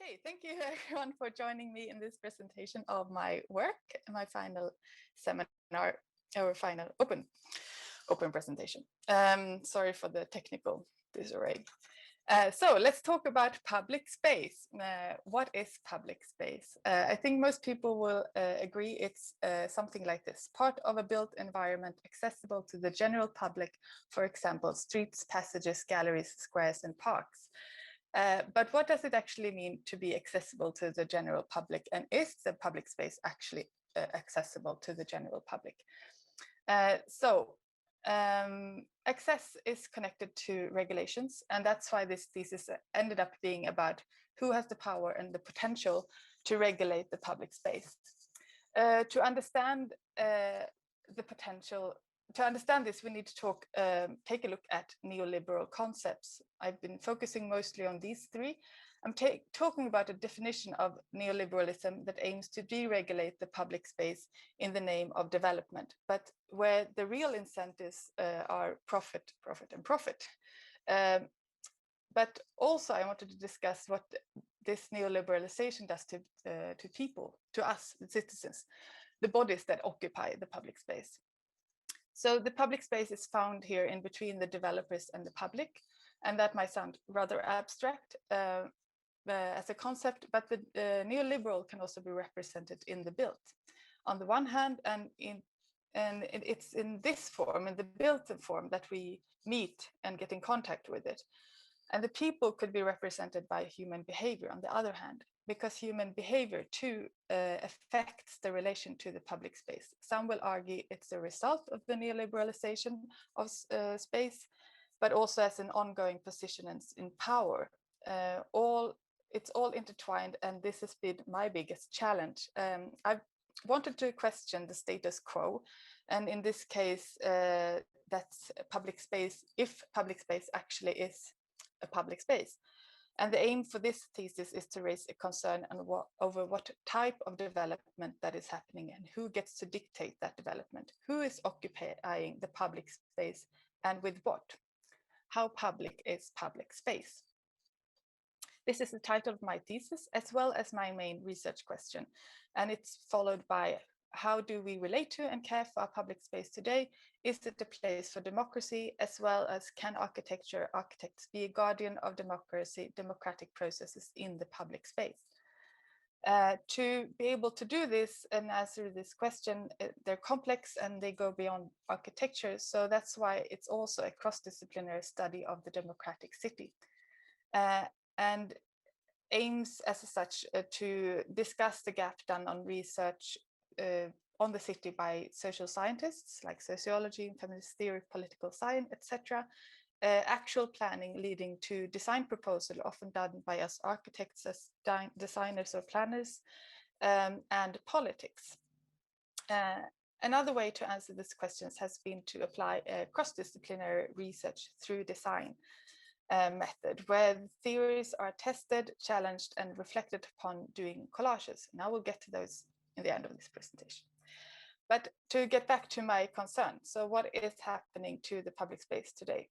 Okay, thank you everyone for joining me in this presentation of my work, my final seminar, or final open presentation. Sorry for the technical disarray. So let's talk about public space. What is public space? I think most people will agree it's something like this: part of a built environment accessible to the general public, for example, streets, passages, galleries, squares, and parks. But what does it actually mean to be accessible to the general public? And is the public space actually accessible to the general public? Access is connected to regulations, and that's why this thesis ended up being about who has the power and the potential to regulate the public space. To understand the potential, to understand this, we need to take a look at neoliberal concepts. I've been focusing mostly on these three. I'm talking about a definition of neoliberalism that aims to deregulate the public space in the name of development, but where the real incentives are profit, and profit. But also I wanted to discuss what this neoliberalization does to people, to us, the citizens, the bodies that occupy the public space. So the public space is found here in between the developers and the public, and that might sound rather abstract as a concept, but the neoliberal can also be represented in the built. On the one hand, it's in this form, in the built form, that we meet and get in contact with it. And the people could be represented by human behavior on the other hand, because human behavior too affects the relation to the public space. Some will argue it's a result of the neoliberalization of space, but also as an ongoing position in power. It's all intertwined, and this has been my biggest challenge. I've wanted to question the status quo, and in this case, that's public space, if public space actually is a public space. And the aim for this thesis is to raise a concern over what type of development that is happening and who gets to dictate that development, who is occupying the public space and with what. How public is public space? This is the title of my thesis, as well as my main research question. And it's followed by: how do we relate to and care for our public space today? Is it a place for democracy, as well as can architects be a guardian of democracy, democratic processes in the public space? To be able to do this and answer this question, they're complex and they go beyond architecture. So that's why it's also a cross-disciplinary study of the democratic city. And aims as such to discuss the gap done on research on the city by social scientists like sociology, feminist theory, political science, etc. Actual planning leading to design proposal, often done by us architects as designers or planners, and politics. Another way to answer these questions has been to apply a cross-disciplinary research through design method, where theories are tested, challenged, and reflected upon doing collages. And I will get to those in the end of this presentation. But to get back to my concern, so what is happening to the public space today?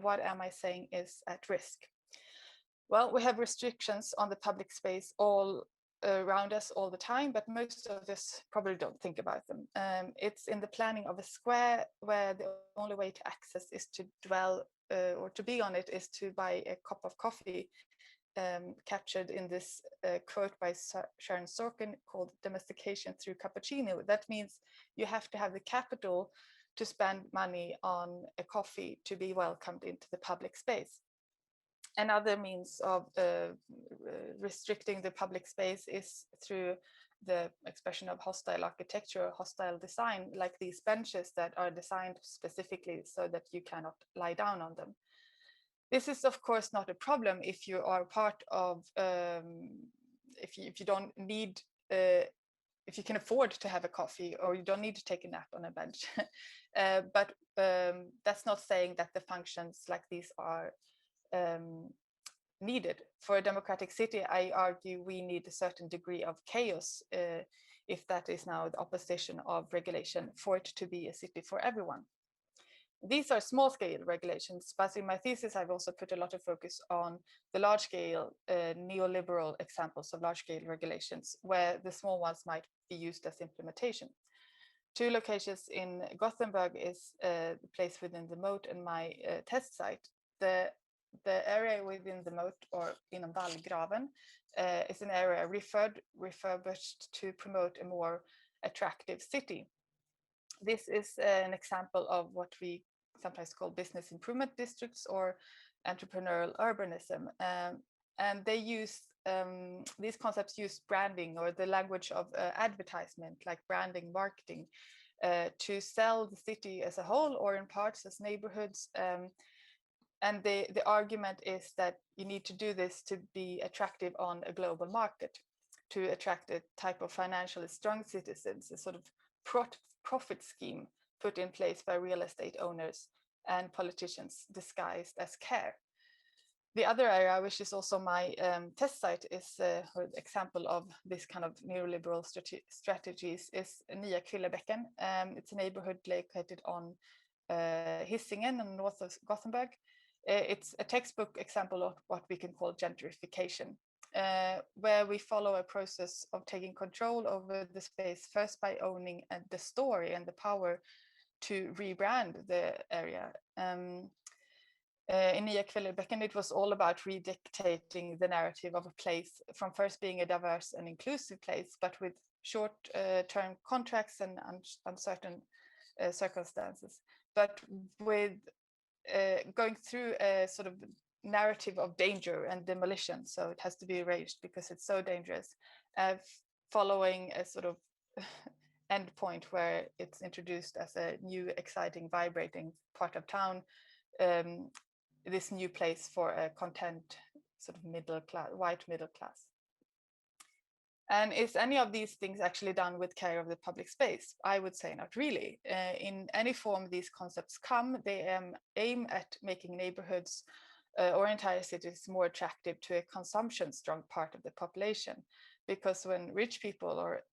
What am I saying is at risk? Well, we have restrictions on the public space all around us all the time, but most of us probably don't think about them. It's in the planning of a square where the only way to access is to dwell or to be on it is to buy a cup of coffee, captured in this quote by Sharon Sorkin called "Domestication through Cappuccino." That means you have to have the capital to spend money on a coffee to be welcomed into the public space. Another means of restricting the public space is through the expression of hostile architecture, hostile design, like these benches that are designed specifically so that you cannot lie down on them. This is of course not a problem if you are part of, if you don't need, if you can afford to have a coffee or you don't need to take a nap on a bench. But that's not saying that the functions like these are needed. For a democratic city, I argue we need a certain degree of chaos, if that is now the opposition of regulation, for it to be a city for everyone. These are small-scale regulations, but in my thesis, I've also put a lot of focus on the large-scale neoliberal examples of large-scale regulations, where the small ones might be used as implementation. 2 locations in Gothenburg is the place within the moat and my test site. The area within the moat, or inom vallgraven, is an area refurbished to promote a more attractive city. This is an example of what we sometimes call business improvement districts or entrepreneurial urbanism. And they use, these concepts use branding or the language of advertisement, like branding, marketing, to sell the city as a whole or in parts as neighborhoods. And the argument is that you need to do this to be attractive on a global market, to attract a type of financially strong citizens, a sort of profit scheme put in place by real estate owners and politicians disguised as care. The other area, which is also my test site, is an example of this kind of neoliberal strategies, is Nya Kvillebäcken. It's a neighborhood located on Hisingen in north of Gothenburg. It's a textbook example of what we can call gentrification, where we follow a process of taking control over the space, first by owning the story and the power to rebrand the area. In Nya Kvillebäcken, it was all about redictating the narrative of a place from first being a diverse and inclusive place, but with short-term contracts and uncertain circumstances, but with going through a sort of narrative of danger and demolition. So it has to be erased because it's so dangerous, following a sort of end point where it's introduced as a new, exciting, vibrating part of town. This new place for a content sort of middle class, white middle class. And is any of these things actually done with care of the public space? I would say not really. In any form these concepts come, they aim at making neighborhoods or entire cities more attractive to a consumption-strong part of the population. Because when rich people or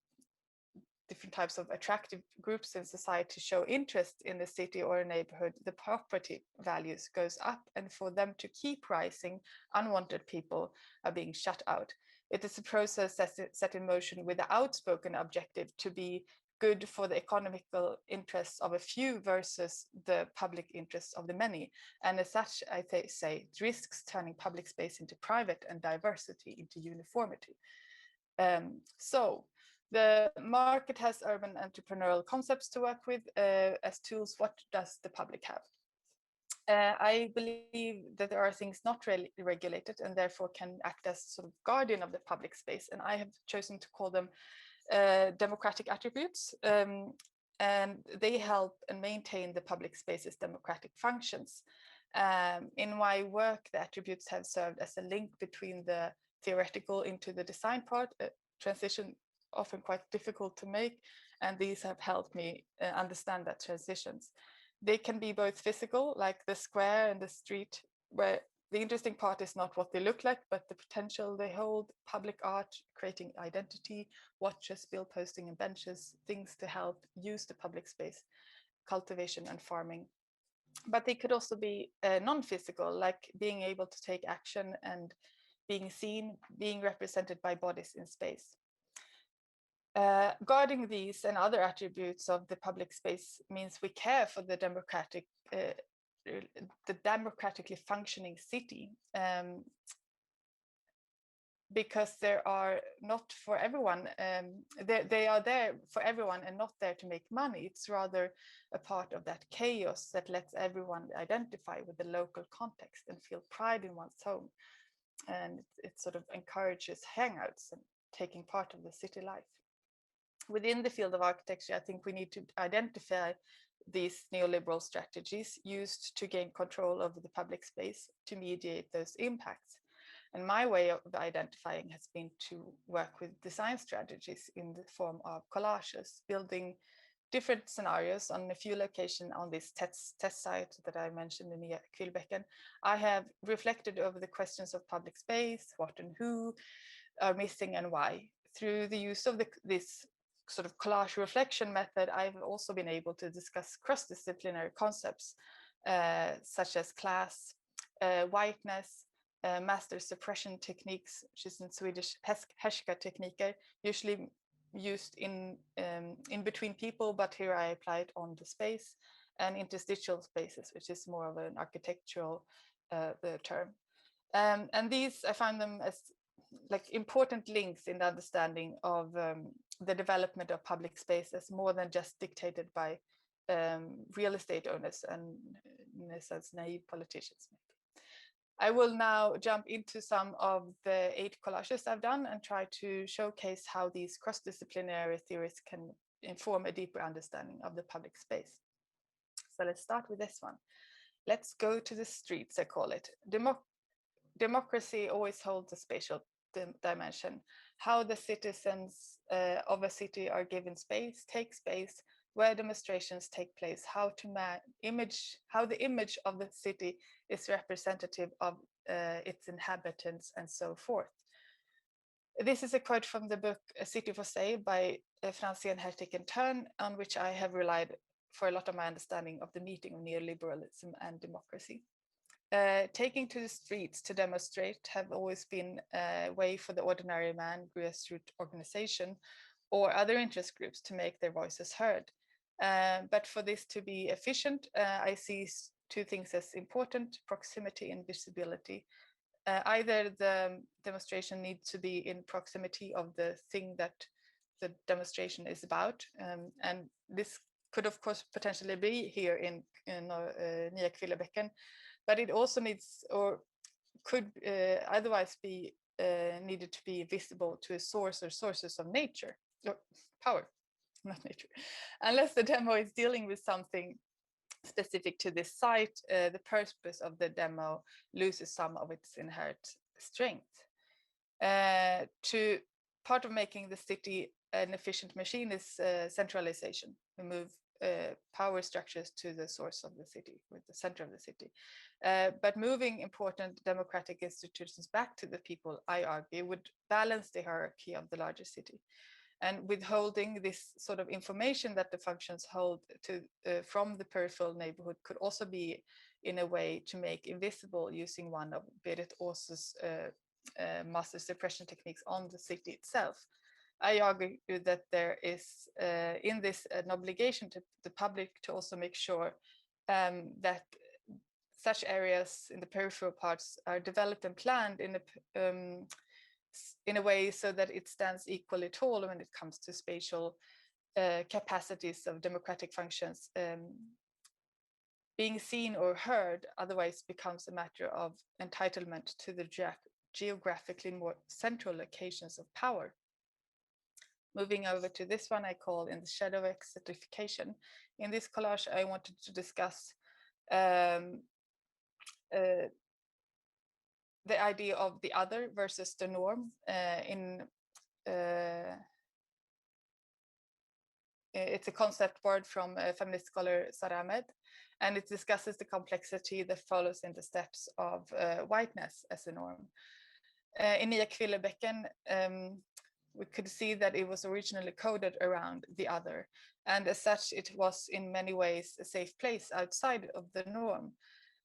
different types of attractive groups in society show interest in the city or a neighborhood, the property values goes up, and for them to keep rising, unwanted people are being shut out. It is a process set in motion with the outspoken objective to be good for the economical interests of a few versus the public interests of the many. And as such, I say, it risks turning public space into private and diversity into uniformity. So the market has urban entrepreneurial concepts to work with as tools. What does the public have? I believe that there are things not really regulated and therefore can act as sort of guardian of the public space. And I have chosen to call them democratic attributes. And they help and maintain the public space's democratic functions. In my work, the attributes have served as a link between the theoretical into the design part, transition often quite difficult to make, and these have helped me understand that transitions. They can be both physical, like the square and the street, where the interesting part is not what they look like, but the potential they hold, public art, creating identity, watches, bill posting and benches, things to help use the public space, cultivation and farming. But they could also be non-physical, like being able to take action and being seen, being represented by bodies in space. Guarding these and other attributes of the public space means we care for the democratically functioning city, because there are not for everyone, they are there for everyone and not there to make money. It's rather a part of that chaos that lets everyone identify with the local context and feel pride in one's home. And it sort of encourages hangouts and taking part of the city life. Within the field of architecture, I think we need to identify these neoliberal strategies used to gain control over the public space to mediate those impacts. And my way of identifying has been to work with design strategies in the form of collages, building different scenarios on a few locations on this test site that I mentioned in Nya Kvillebäcken. I have reflected over the questions of public space, what and who are missing and why. Through the use of this sort of collage reflection method, I've also been able to discuss cross-disciplinary concepts such as class, whiteness, master suppression techniques, which is in Swedish härskartekniker, usually used in between people, but here I applied on the space, and interstitial spaces, which is more of an architectural term. And these, I find them as like important links in the understanding of the development of public space as more than just dictated by real estate owners and in a sense naive politicians. I will now jump into some of the 8 collages I've done and try to showcase how these cross-disciplinary theories can inform a deeper understanding of the public space. So let's start with this one. Let's go to the streets, I call it. Democracy always holds a spatial dimension. How the citizens of a city are given space, take space, where demonstrations take place, how the image of the city is representative of its inhabitants, and so forth. This is a quote from the book A City for Sale by Francine Hertig-Turn, on which I have relied for a lot of my understanding of the meeting of neoliberalism and democracy. Taking to the streets to demonstrate have always been a way for the ordinary man, grassroots organization, or other interest groups to make their voices heard. But for this to be efficient, I see 2 things as important: proximity and visibility. Either the demonstration needs to be in proximity of the thing that the demonstration is about, and this could of course potentially be here in Nya Kvillebäcken, but it also needs, or could otherwise be needed to be visible to a source or sources of nature, or power, not nature. Unless the demo is dealing with something specific to this site, the purpose of the demo loses some of its inherent strength. Part of making the city an efficient machine is centralization. We move power structures to the source of the city, with the center of the city. But moving important democratic institutions back to the people, I argue, would balance the hierarchy of the larger city. And withholding this sort of information that the functions hold from the peripheral neighborhood could also be in a way to make invisible, using one of Berit Ås's master suppression techniques on the city itself. I argue that there is in this an obligation to the public to also make sure that such areas in the peripheral parts are developed and planned in a way so that it stands equally tall when it comes to spatial capacities of democratic functions being seen or heard. Otherwise becomes a matter of entitlement to the geographically more central locations of power. Moving over to this one, I call In the Shadow of Exotification. In this collage, I wanted to discuss the idea of the other versus the norm. It's a concept word from feminist scholar Sara Ahmed, and it discusses the complexity that follows in the steps of whiteness as a norm. In Nya Kvillebäcken, we could see that it was originally coded around the other, and as such it was in many ways a safe place outside of the norm.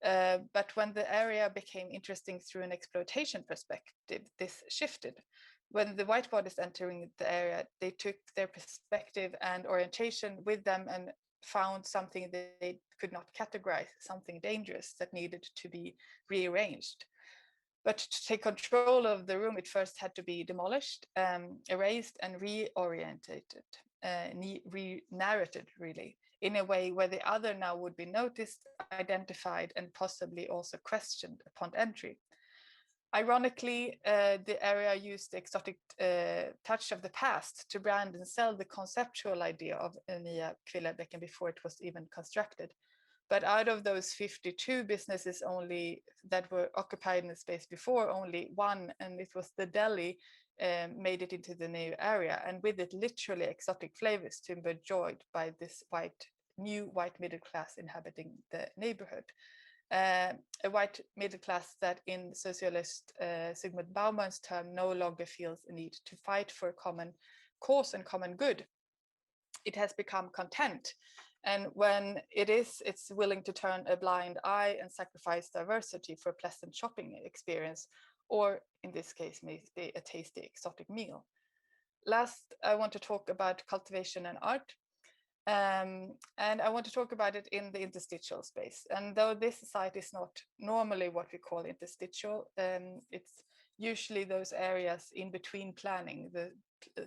But when the area became interesting through an exploitation perspective, this shifted. When the white bodies entering the area, they took their perspective and orientation with them and found something that they could not categorize, something dangerous that needed to be rearranged. But to take control of the room, it first had to be demolished, erased, and reorientated, re-narrated, really, in a way where the other now would be noticed, identified, and possibly also questioned upon entry. Ironically, the area used the exotic touch of the past to brand and sell the conceptual idea of Nya Kvillebäcken before it was even constructed. But out of those 52 businesses only that were occupied in the space before, only one, and it was the deli, made it into the new area, and with it literally exotic flavors to be enjoyed by this new white middle class inhabiting the neighborhood. A white middle class that in socialist Zygmunt Bauman's term no longer feels a need to fight for a common cause and common good. It has become content And when it's willing to turn a blind eye and sacrifice diversity for a pleasant shopping experience, or in this case, maybe a tasty exotic meal. Last, I want to talk about cultivation and art. And I want to talk about it in the interstitial space. And though this site is not normally what we call interstitial, it's usually those areas in between planning, the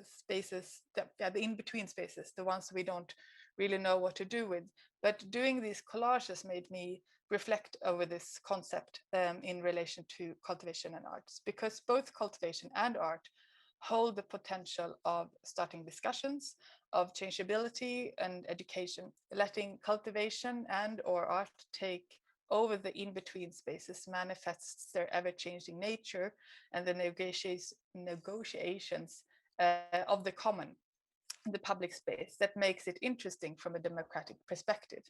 spaces, the in-between spaces, the ones we don't really know what to do with. But doing these collages made me reflect over this concept in relation to cultivation and arts, because both cultivation and art hold the potential of starting discussions, of changeability and education, letting cultivation and or art take over the in-between spaces manifests their ever-changing nature and the negotiations of the common, the public space, that makes it interesting from a democratic perspective.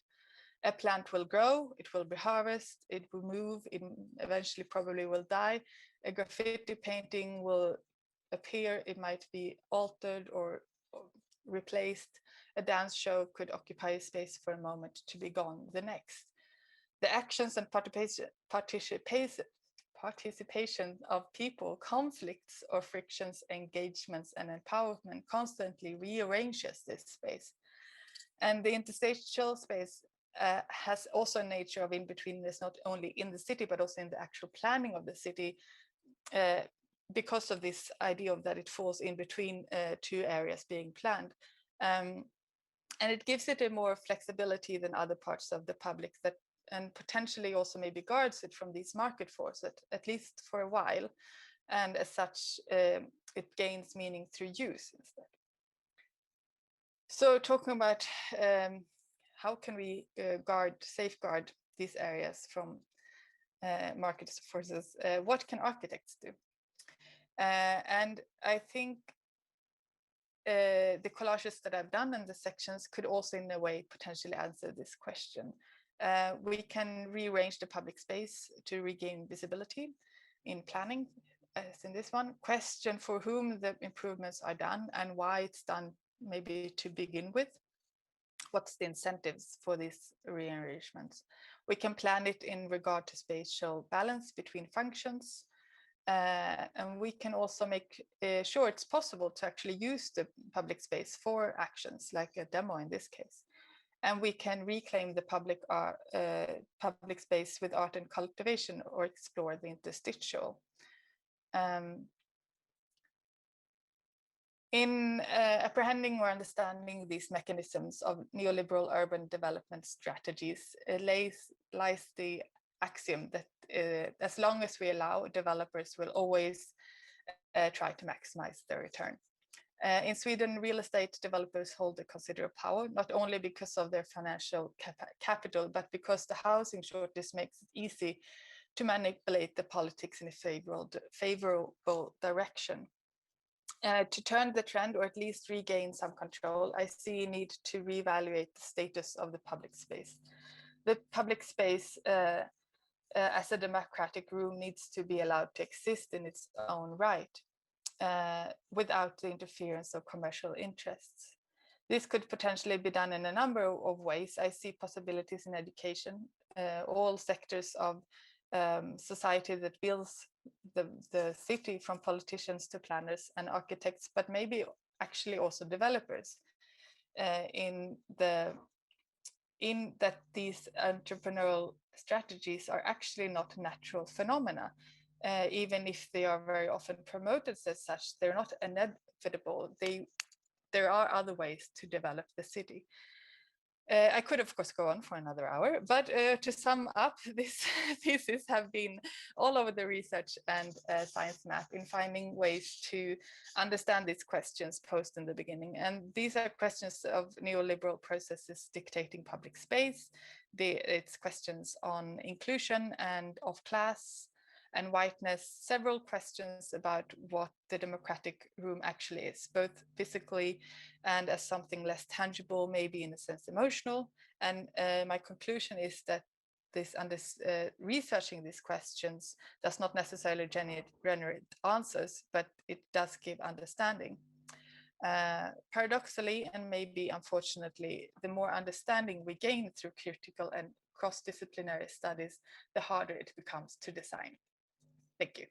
A plant will grow, it will be harvested, it will move, it eventually probably will die. A graffiti painting will appear, it might be altered or replaced. A dance show could occupy a space for a moment to be gone the next. The actions and participation of people, conflicts or frictions, engagements and empowerment constantly rearranges this space. And the interstitial space has also a nature of in-betweenness, not only in the city, but also in the actual planning of the city, because of this idea of that it falls in between two areas being planned. And it gives it a more flexibility than other parts of the public, that and potentially also maybe guards it from these market forces, at least for a while. And as such, it gains meaning through use instead. So talking about how can we safeguard these areas from market forces, what can architects do? And I think the collages that I've done and the sections could also in a way potentially answer this question. We can rearrange the public space to regain visibility in planning, as in this one. Question for whom the improvements are done and why it's done, maybe to begin with. What's the incentives for these rearrangements? We can plan it in regard to spatial balance between functions. And we can also make sure it's possible to actually use the public space for actions like a demo in this case. And we can reclaim the public space with art and cultivation, or explore the interstitial. In apprehending or understanding these mechanisms of neoliberal urban development strategies, lies the axiom that as long as we allow, developers will always try to maximize their return. In Sweden, real estate developers hold a considerable power, not only because of their financial capital, but because the housing shortage makes it easy to manipulate the politics in a favorable direction. To turn the trend, or at least regain some control, I see a need to reevaluate the status of the public space. The public space as a democratic room needs to be allowed to exist in its own right, without the interference of commercial interests. This could potentially be done in a number of ways. I see possibilities in education, all sectors of society that builds the city, from politicians to planners and architects, but maybe actually also developers, in that these entrepreneurial strategies are actually not natural phenomena. Even if they are very often promoted as such, they're not inevitable. There are other ways to develop the city. I could, of course, go on for another hour, but to sum up, this thesis have been all over the research and science map in finding ways to understand these questions posed in the beginning. And these are questions of neoliberal processes dictating public space. It's questions on inclusion and of class and whiteness, several questions about what the democratic room actually is, both physically and as something less tangible, maybe in a sense emotional. And my conclusion is that researching these questions does not necessarily generate answers, but it does give understanding. Paradoxically, and maybe unfortunately, the more understanding we gain through critical and cross-disciplinary studies, the harder it becomes to design. Thank you.